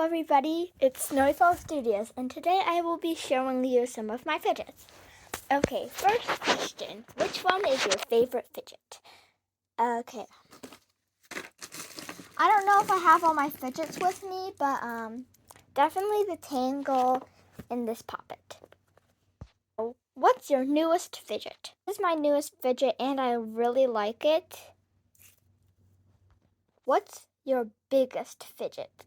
everybody, it's Snowfall Studios, and today I will be showing you some of my fidgets. Okay, first question, which one is your favorite fidget? Okay, I don't know if I have all my fidgets with me, but definitely the Tangle and this Poppet. What's your newest fidget? This is my newest fidget and I really like it. What's your biggest fidget?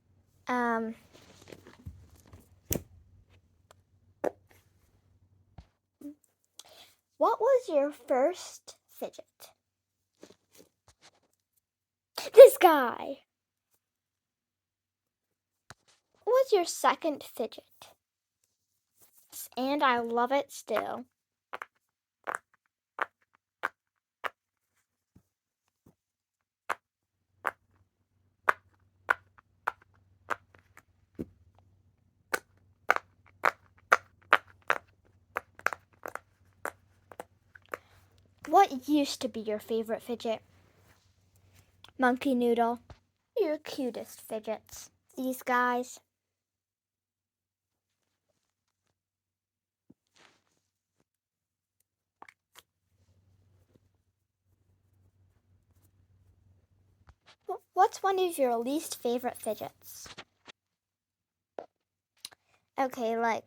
What was your first fidget? This guy. What was your second fidget? And I love it still. What used to be your favorite fidget? Monkey Noodle. Your cutest fidgets? These guys. What's one of your least favorite fidgets? Okay, like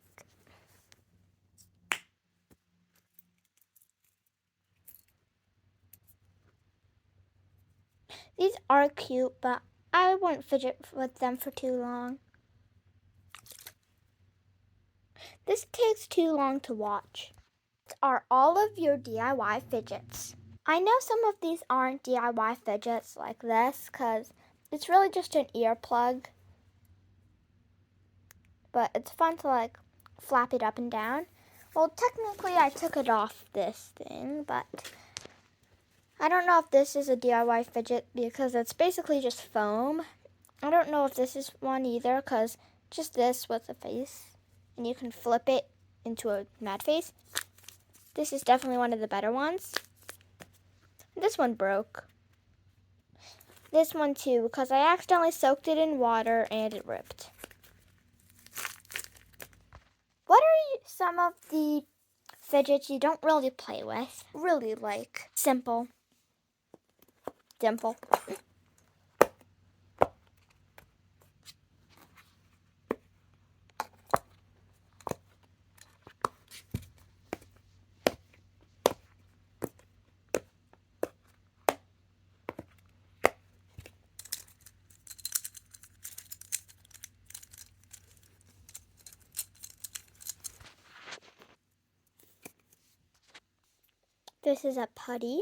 these are cute, but I wouldn't fidget with them for too long. This takes too long to watch. Are all of your DIY fidgets? I know some of these aren't DIY fidgets like this because it's really just an earplug. But it's fun to like flap it up and down. Well, technically I took it off this thing, but I don't know if this is a DIY fidget because it's basically just foam. I don't know if this is one either because just this with a face and you can flip it into a mad face. This is definitely one of the better ones. This one broke. This one too because I accidentally soaked it in water and it ripped. What are some of the fidgets you don't really play with? Really like simple. Dimple. This is a putty.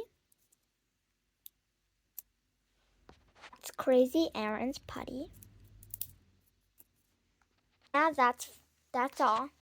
It's Crazy Aaron's putty. Now that's all.